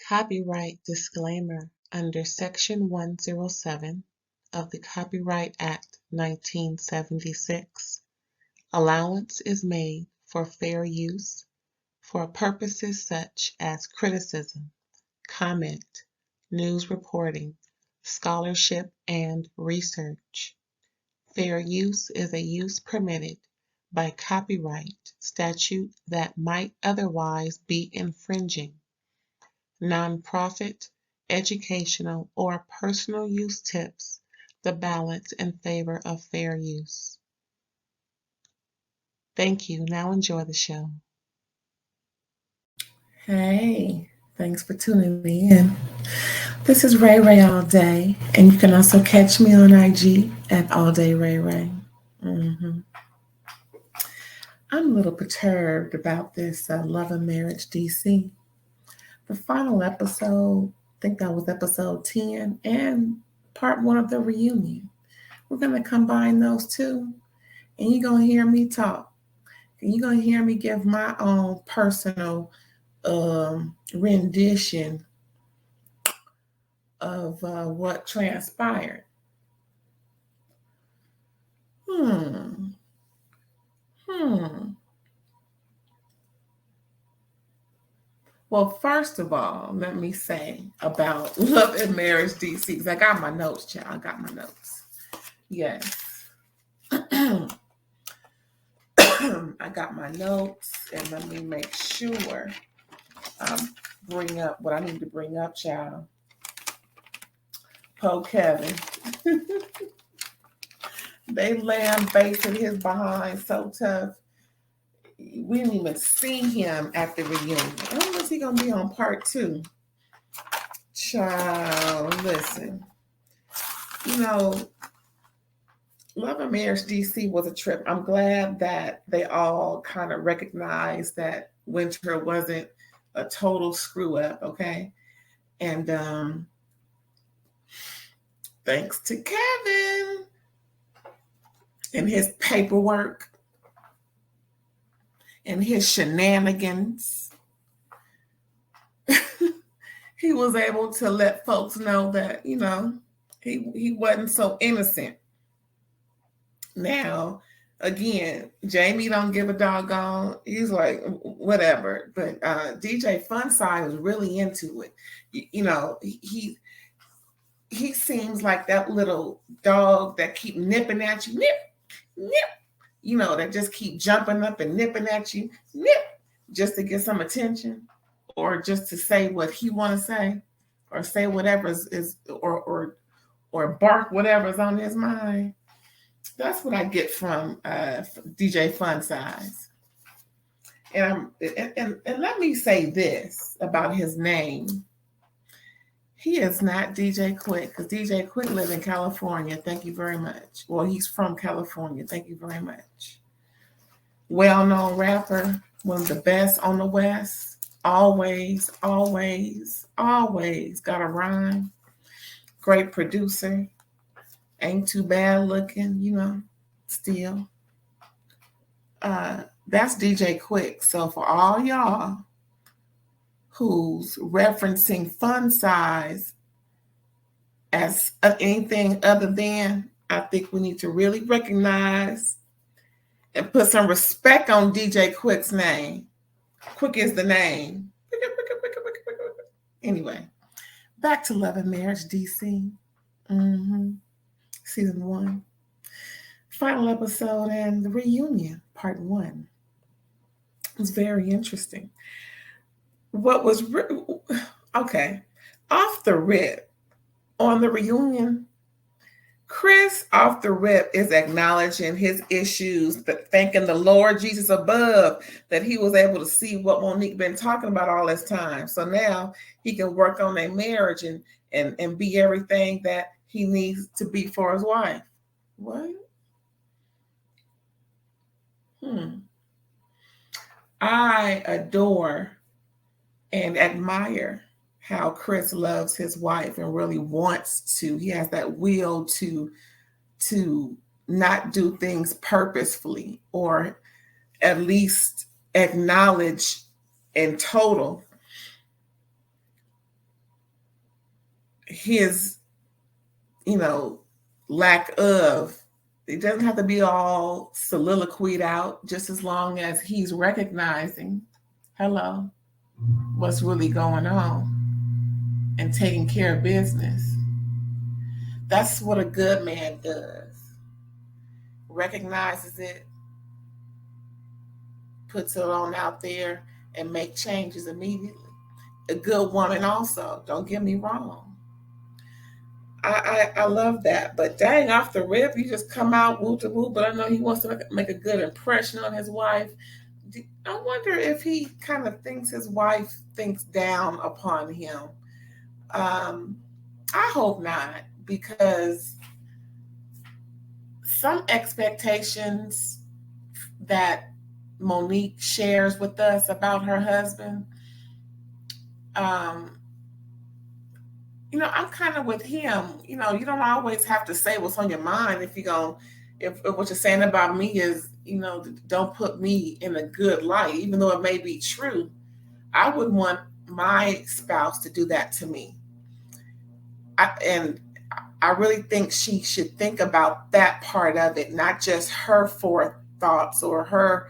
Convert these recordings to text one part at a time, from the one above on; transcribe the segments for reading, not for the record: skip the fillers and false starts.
Copyright disclaimer under Section 107 of the Copyright Act 1976. Allowance is made for fair use for purposes such as criticism, comment, news reporting, scholarship, and research. Fair use is a use permitted by copyright statute that might otherwise be infringing. Nonprofit, educational, or personal use tips the balance in favor of fair use. Thank you. Now enjoy the show. Hey, thanks for tuning in. This is Ray Ray All Day, and you can also catch me on IG at All Day Ray Ray. I'm a little perturbed about this Love and Marriage DC. The final episode, I think that was episode 10, and part 1 of the reunion. We're going to combine those two, and you're going to hear me talk. And you're going to hear me give my own personal rendition of what transpired. Well, first of all, let me say about Love and Marriage DC, because I got my notes, child. I got my notes. Yes. I got my notes, and let me make sure I bring up what I need to bring up, child. Po Kevin. They lambasted his behind so tough. We didn't even see him at the reunion. I don't know if he's going to be on part 2. Child, listen. You know, Love and Marriage DC was a trip. I'm glad that they all kind of recognized that Winter wasn't a total screw up, okay? And thanks to Kevin and his paperwork and his shenanigans, he was able to let folks know that, you know, he wasn't so innocent. Now, again, Jamie don't give a doggone. He's like, whatever. But DJ Funside was really into it. You know, he seems like that little dog that keep nipping at you, nip, nip. You know, that just keep jumping up and nipping at you, nip, just to get some attention, or just to say what he want to say, or say whatever is or bark whatever's on his mind. That's what I get from DJ Fun Size. And let me say this about his name. He is not DJ Quick, because DJ Quick lives in California. Thank you very much. Well, he's from California. Thank you very much. Well-known rapper, one of the best on the West. Always, always, always got a rhyme. Great producer. Ain't too bad looking, you know, still. That's DJ Quick. So for all y'all who's referencing Fun Size as anything other than, I think we need to really recognize and put some respect on DJ Quick's name. Quick is the name. Anyway, back to Love and Marriage DC. Season 1. Final episode and the reunion, part 1. It was very interesting. What was okay, off the rip on the reunion, Chris off the rip is acknowledging his issues, but thanking the Lord Jesus above that he was able to see what Monique been talking about all this time. So now he can work on their marriage and be everything that he needs to be for his wife. What? I adore and admire how Chris loves his wife and really wants to. He has that will to not do things purposefully, or at least acknowledge in total his, you know, lack of, it doesn't have to be all soliloquied out, just as long as he's recognizing, hello, what's really going on and taking care of business. That's what a good man does. Recognizes it, puts it on out there, and make changes immediately. A good woman also, don't get me wrong. I love that. But dang, off the rip, you just come out woo to woo. But I know he wants to make a good impression on his wife. I wonder if he kind of thinks his wife thinks down upon him. Um, I hope not, because some expectations that Monique shares with us about her husband, um, I'm kind of with him. You don't always have to say what's on your mind if if what you're saying about me is, don't put me in a good light, even though it may be true. I wouldn't want my spouse to do that to me. And I really think she should think about that part of it, not just her forethoughts or her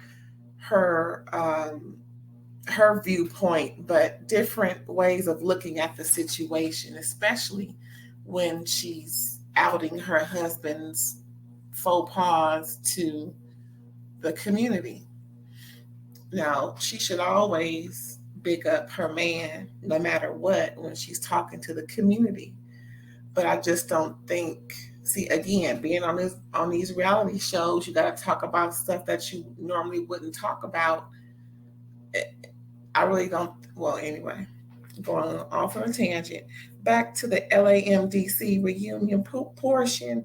her viewpoint, but different ways of looking at the situation, especially when she's outing her husband's faux pas to the community. Now, she should always big up her man no matter what when she's talking to the community. But I just don't think, see, again, being on these reality shows, you got to talk about stuff that you normally wouldn't talk about. I really don't. Well, anyway, going off on a tangent. Back to the LAMDC reunion portion.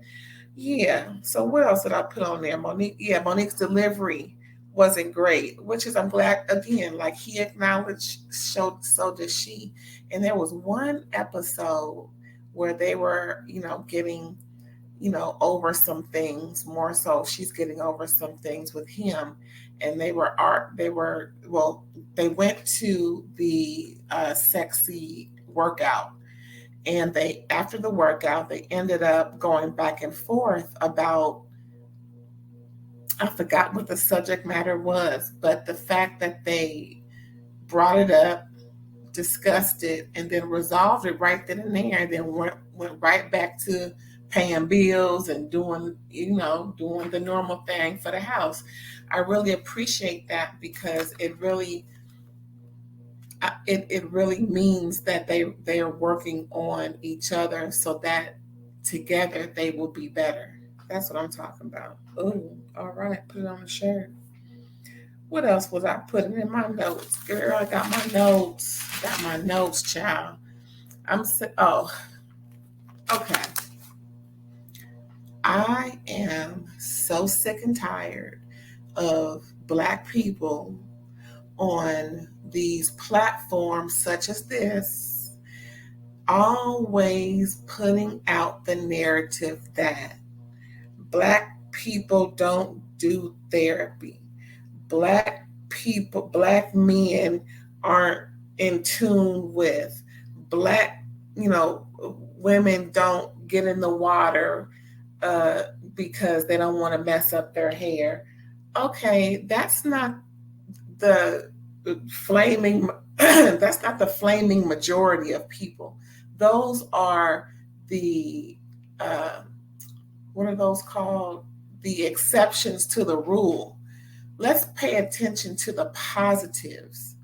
Yeah. So what else did I put on there? Monique. Yeah, Monique's delivery wasn't great, which is, I'm glad, again, like he acknowledged, so does she. And there was one episode where they were, getting, over some things. More so, she's getting over some things with him, and they went to the sexy workout, and they after the workout they ended up going back and forth about, I forgot what the subject matter was, but the fact that they brought it up, discussed it, and then resolved it right then and there, and then went right back to paying bills and doing the normal thing for the house. I really appreciate that, because it really means that they are working on each other, so that together they will be better. That's what I'm talking about. Oh, all right, put it on the shirt. What else was I putting in my notes, girl? I got my notes. Got my notes, child. Oh, okay. I am so sick and tired of Black people on these platforms such as this, always putting out the narrative that Black people don't do therapy. Black men aren't in tune with Black, you know, women don't get in the water uh, because they don't want to mess up their hair. Okay, that's not the flaming that's not the flaming majority of people. Those are the uh, what are those called? The exceptions to the rule. Let's pay attention to the positives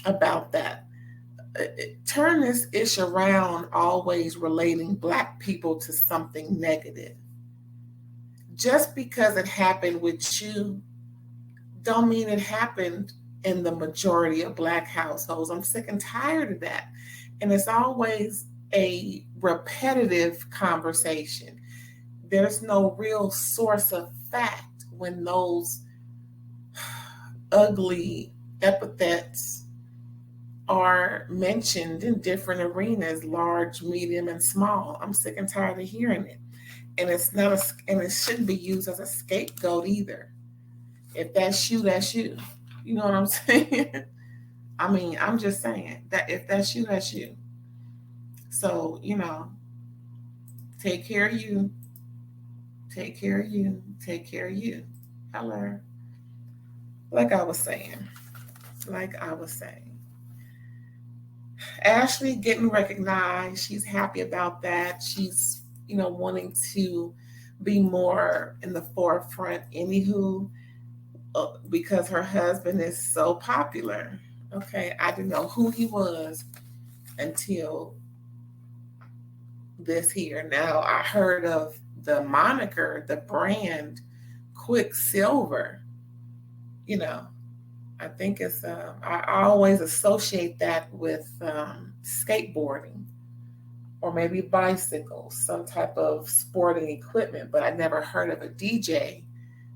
about that. Turn this ish around, always relating Black people to something negative. Just because it happened with you, don't mean it happened in the majority of Black households. I'm sick and tired of that. And it's always a repetitive conversation. There's no real source of fact when those ugly epithets are mentioned in different arenas, large, medium, and small. I'm sick and tired of hearing it. And and it shouldn't be used as a scapegoat either. If that's you, that's you. You know what I'm saying? I mean, I'm just saying that if that's you, that's you. So, take care of you, take care of you, take care of you. Hello. Like I was saying, like I was saying, Ashley getting recognized. She's happy about that. She's, wanting to be more in the forefront, anywho, because her husband is so popular. Okay, I didn't know who he was until this here. Now I heard of the moniker, the brand Quicksilver. You know, I think it's. I always associate that with skateboarding or maybe bicycles, some type of sporting equipment. But I never heard of a DJ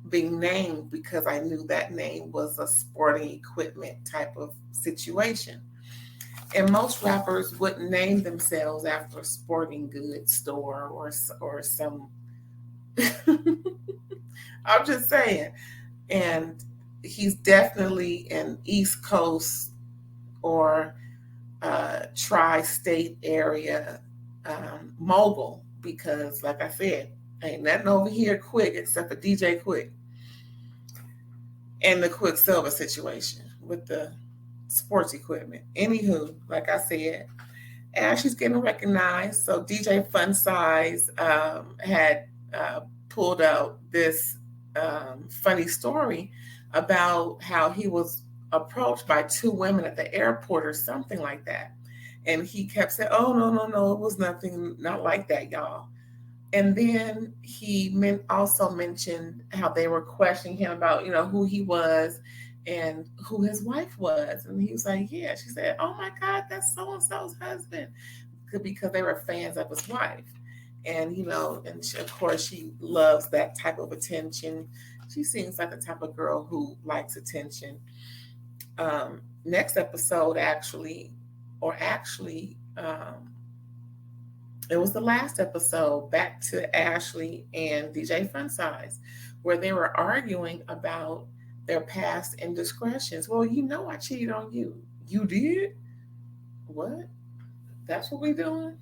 being named because I knew that name was a sporting equipment type of situation. And most rappers wouldn't name themselves after a sporting goods store or some. I'm just saying. And he's definitely an East Coast or tri-state area mogul because, like I said, ain't nothing over here quick except for DJ Quick and the Quicksilver situation with the sports equipment. Anywho, like I said, Ashley's getting recognized. So DJ Fun Size had pulled out this funny story about how he was approached by two women at the airport or something like that. And he kept saying, "Oh, no, no, no, it was nothing, not like that, y'all." And then he also mentioned how they were questioning him about, who he was and who his wife was. And he was like, "Yeah." She said, "Oh my God, that's so and so's husband," because they were fans of his wife. And, of course, she loves that type of attention. She seems like the type of girl who likes attention. Next episode, it was the last episode, back to Ashley and DJ Fun Size, where they were arguing about their past indiscretions. Well, I cheated on you. You did? What? That's what we doing?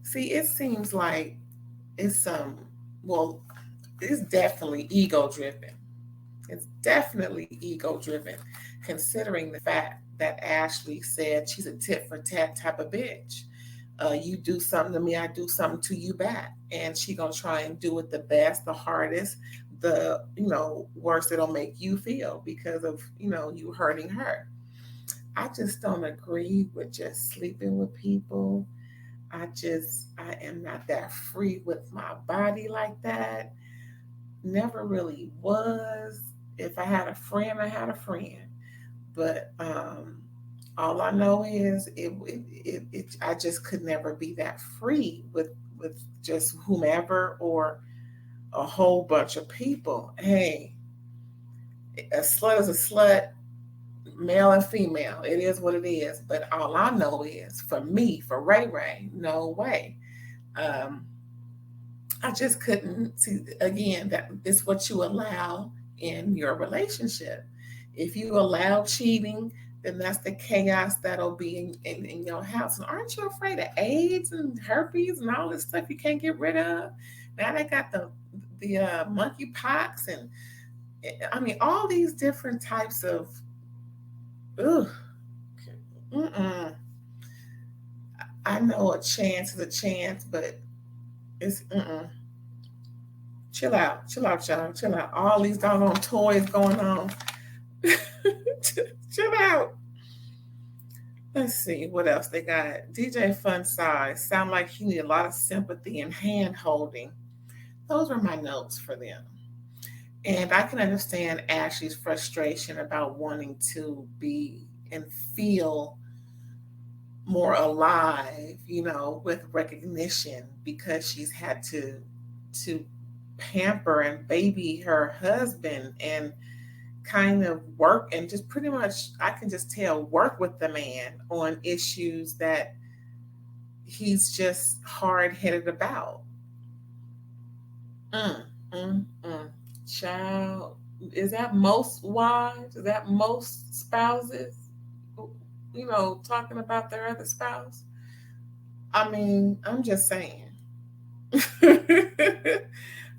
See, it seems like it's well, it's definitely ego driven. It's definitely ego driven, considering the fact that Ashley said she's a tit for tat type of bitch. You do something to me, I do something to you back, and she gonna try and do it the best, the hardest, the worst it'll make you feel because of you hurting her. I just don't agree with just sleeping with people. I am not that free with my body like that. Never really was. If I had a friend, I had a friend. But all I know is I just could never be that free with just whomever or a whole bunch of people. Hey, a slut is a slut, male and female. It is what it is. But all I know is for me, for Ray Ray, no way. Um, I just couldn't see again that is what you allow in your relationship. If you allow cheating, then that's the chaos that'll be in your house. And aren't you afraid of AIDS and herpes and all this stuff you can't get rid of? Now they got the monkey pox and I mean all these different types of ugh. Mm-mm. I know a chance is a chance, but it's chill out, y'all, chill out. All these doggone toys going on. Chill out. Let's see what else they got. DJ Fun Size sound like he need a lot of sympathy and hand holding. Those are my notes for them. And I can understand Ashley's frustration about wanting to be and feel more alive, with recognition because she's had to pamper and baby her husband and kind of work and just pretty much I can just tell work with the man on issues that he's just hard headed about. Mm, mm. Child, is that most wives? Is that most spouses? talking about their other spouse. I mean, I'm just saying.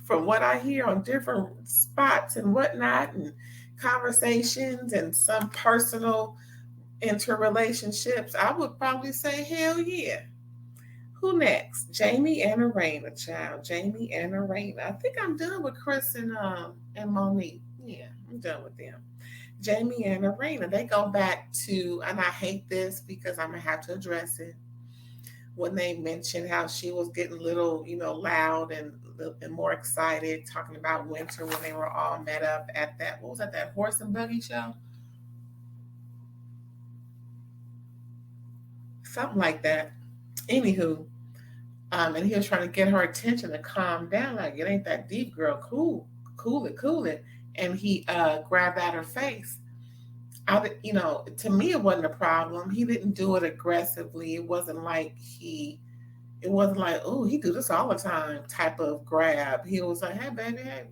From what I hear on different spots and whatnot, and conversations and some personal interrelationships, I would probably say, hell yeah. Who next? Jamie and Arena, child. Jamie and Arena. I think I'm done with Chris and Monique. Yeah, I'm done with them. Jamie and Arena, they go back to, and I hate this because I'm gonna have to address it. When they mentioned how she was getting a little, loud and more excited, talking about winter when they were all met up at that, what was that horse and buggy show? Something like that. Anywho, and he was trying to get her attention to calm down, like it ain't that deep, girl. Cool it. And he grabbed at her face. To me, it wasn't a problem. He didn't do it aggressively. It wasn't like, oh, he do this all the time type of grab. He was like, hey, baby, hey,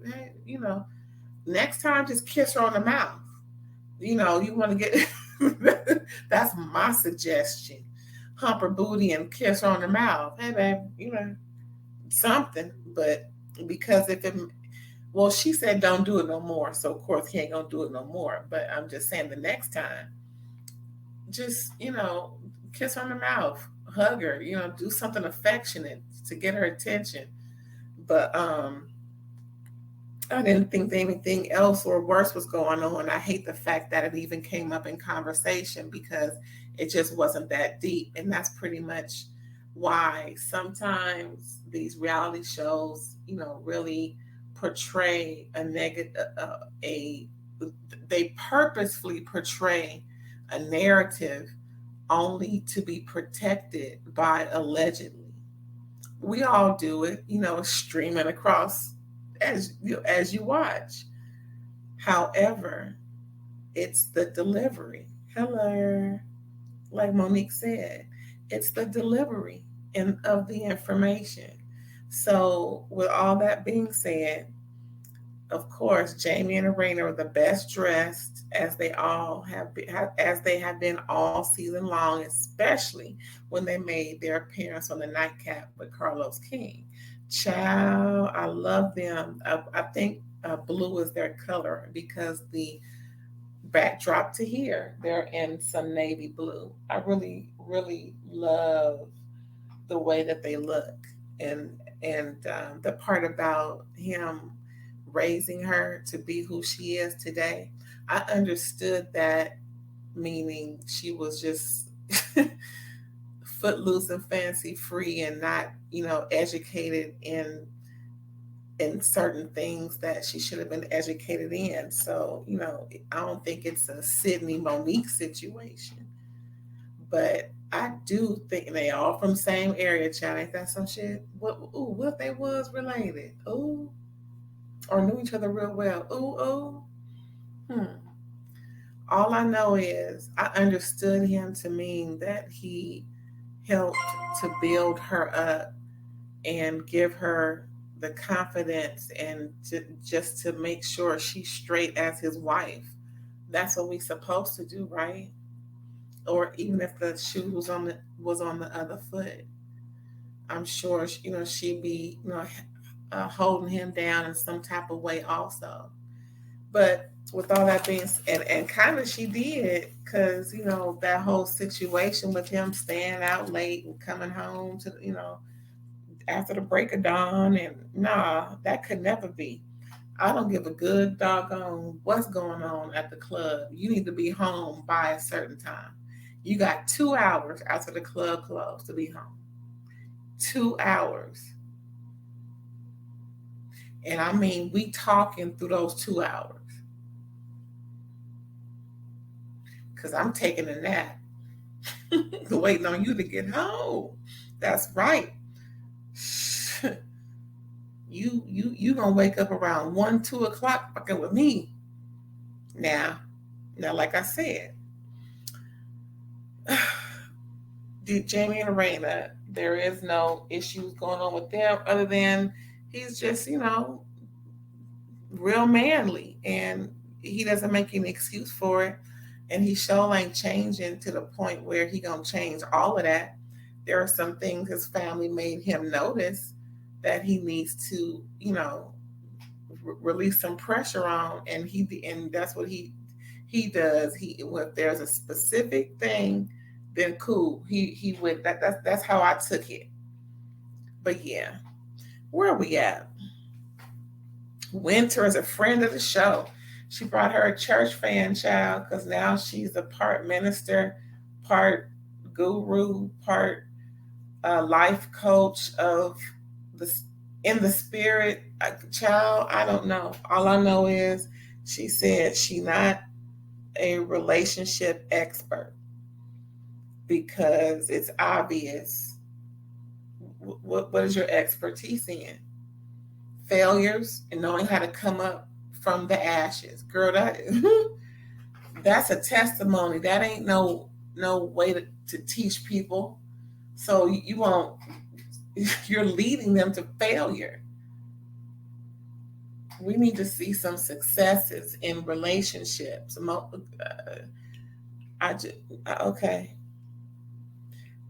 next time just kiss her on the mouth. You want to get, that's my suggestion. Hump her booty and kiss her on the mouth. Hey, babe, something. But because well, she said don't do it no more. So, of course, he ain't going to do it no more. But I'm just saying the next time, just, kiss her on the mouth, hug her, do something affectionate to get her attention. But I didn't think that anything else or worse was going on. I hate the fact that it even came up in conversation because it just wasn't that deep. And that's pretty much why sometimes these reality shows, really portray a negative, they purposefully portray a narrative only to be protected by allegedly. We all do it, streaming across as you watch. However, it's the delivery. Hello, like Monique said, it's the delivery of the information. So, with all that being said, of course, Jamie and Arena are the best dressed as they all have been, as they have been all season long, especially when they made their appearance on the nightcap with Carlos King. Child, I love them. I think blue is their color because the backdrop to here, they're in some navy blue. I really, really love the way that they look, and the part about him raising her to be who she is today. I understood that, meaning she was just footloose and fancy free and not, educated in certain things that she should have been educated in. So, I don't think it's a Sydney Monique situation. But I do think they all from the same area, child. Ain't that some shit? What if they was related? Ooh. Or knew each other real well. Ooh. Hmm. All I know is I understood him to mean that he helped to build her up and give her the confidence and just to make sure she's straight as his wife. That's what we supposed to do, right? Or even if the shoe was on the other foot, I'm sure she'd be holding him down in some type of way also. But with all that being and kind of she did, because that whole situation with him staying out late and coming home to after the break of dawn, and nah, that could never be. I don't give a good doggone what's going on at the club. You need to be home by a certain time. You got 2 hours after the club closed to be home. 2 hours. And I mean, we talking through those 2 hours. Because I'm taking a nap. Waiting on you to get home. That's right. You gonna wake up around 1, 2 o'clock fucking with me. Now, like I said, Jamie and Arena, there is no issues going on with them other than he's just, real manly and he doesn't make any excuse for it. And he sure ain't changing to the point where he gonna change all of that. There are some things his family made him notice that he needs to, release some pressure on, and that's what he does. If there's a specific thing, then cool. He would that's how I took it. But yeah, where are we at? Winter is a friend of the show. She brought her a church fan, child, because now she's a part minister, part guru, part life coach of the in the spirit. Child, I don't know. All I know is she said she not a relationship expert because it's obvious. What is your expertise in? Failures and knowing how to come up from the ashes, girl. That's a testimony. That ain't no way to teach people. So you won't. You're leading them to failure. We need to see some successes in relationships. Okay.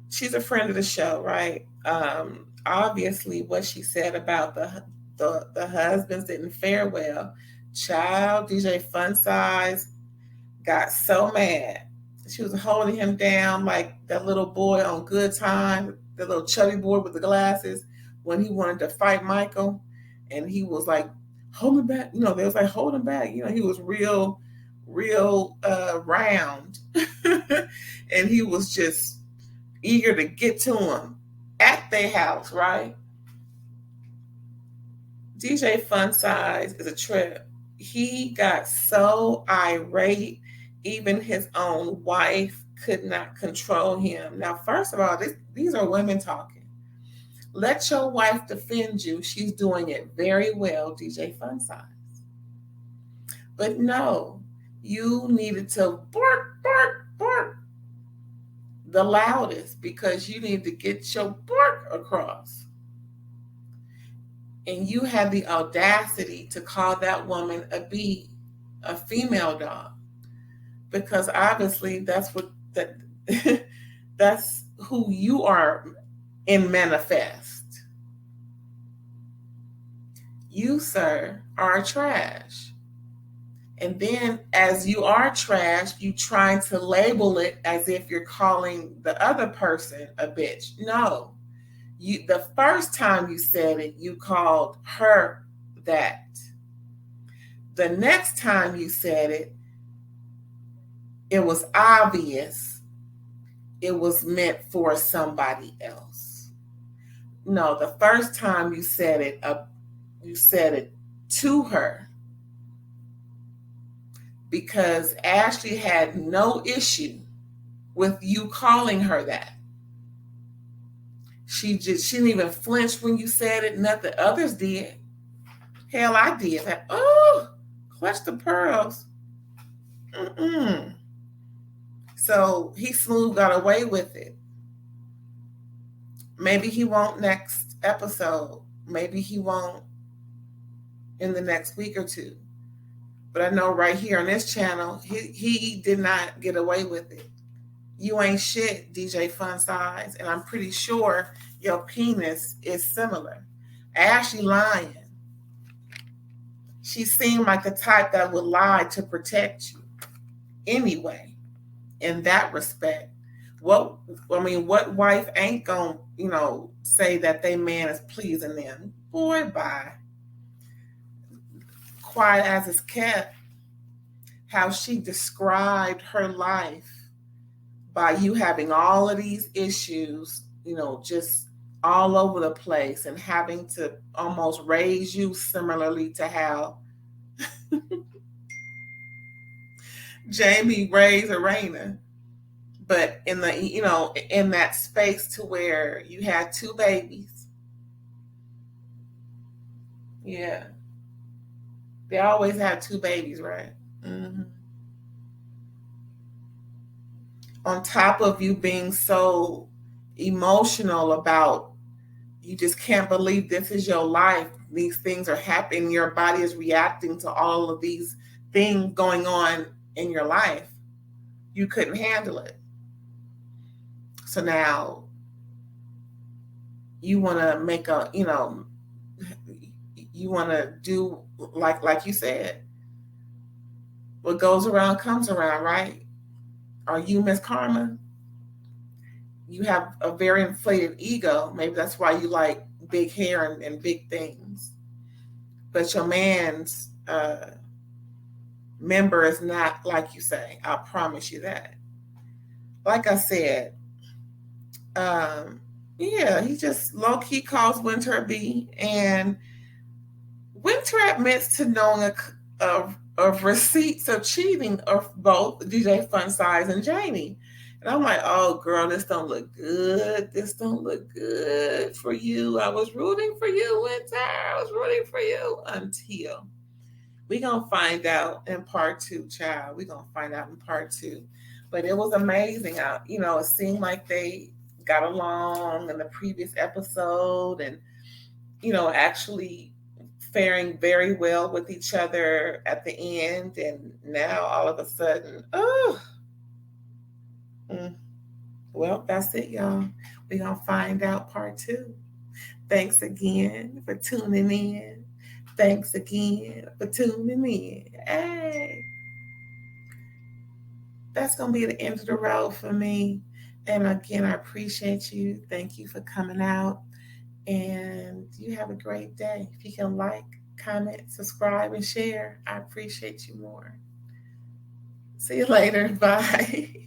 She's a friend of the show, right? Obviously, what she said about the husbands didn't fare well. Child, DJ Fun Size got so mad. She was holding him down like that little boy on Good Time, the little chubby boy with the glasses, when he wanted to fight Michael, and he was like, "Hold him back." They was like, "Hold him back." He was real round, and he was just eager to get to him at their house, right? DJ Fun Size is a trip. He got so irate, even his own wife could not control him. Now, first of all, these are women talking. Let your wife defend you. She's doing it very well, DJ Fun Size. But no, you needed to bark, bark, bark the loudest because you need to get your bark across. And you had the audacity to call that woman a bee, a female dog, because obviously that's who you are in manifest. You, sir, are trash. And then as you are trash, you try to label it as if you're calling the other person a bitch. No. The first time you said it, you called her that. The next time you said it, it was obvious it was meant for somebody else. No, the first time you said it to her because Ashley had no issue with you calling her that. She didn't even flinch when you said it. Nothing others did. Hell, I did. Oh, clutch the pearls. So he smooth got away with it. Maybe he won't next episode. Maybe he won't in the next week or two. But I know right here on this channel, he did not get away with it. You ain't shit, DJ Fun Size, and I'm pretty sure your penis is similar. Ashley lying. She seemed like the type that would lie to protect you. Anyway, in that respect, what wife ain't gonna, say that they man is pleasing them? Boy, bye. Quiet as it's kept. How she described her life by you having all of these issues, just all over the place and having to almost raise you similarly to how Jamie raised Arena. But in in that space to where you had two babies. Yeah. They always had two babies, right? Mm-hmm. On top of you being so emotional about you just can't believe this is your life. These things are happening. Your body is reacting to all of these things going on in your life. You couldn't handle it. So now you want to make a, you want to do like you said, what goes around comes around, right? Are you Miss Karma? You have a very inflated ego. Maybe that's why you like big hair and big things. But your man's member is not like you say. I promise you that. Like I said, yeah, he just low key calls Winter a B, and Winter admits to knowing of receipts of cheating of both DJ Fun Size and Jamie. And I'm like, oh girl, this don't look good. This don't look good for you. I was rooting for you, Winter. I was rooting for you until we gonna find out in part two, child. We gonna find out in part two. But it was amazing. It seemed like they got along in the previous episode, and actually faring very well with each other at the end. And now all of a sudden, oh, mm, well, that's it, y'all. We're going to find out part two. Thanks again for tuning in. Thanks again for tuning in. Hey, that's going to be the end of the road for me. And again, I appreciate you. Thank you for coming out. And you have a great day. If you can like, comment, subscribe, and share, I appreciate you more. See you later. Bye.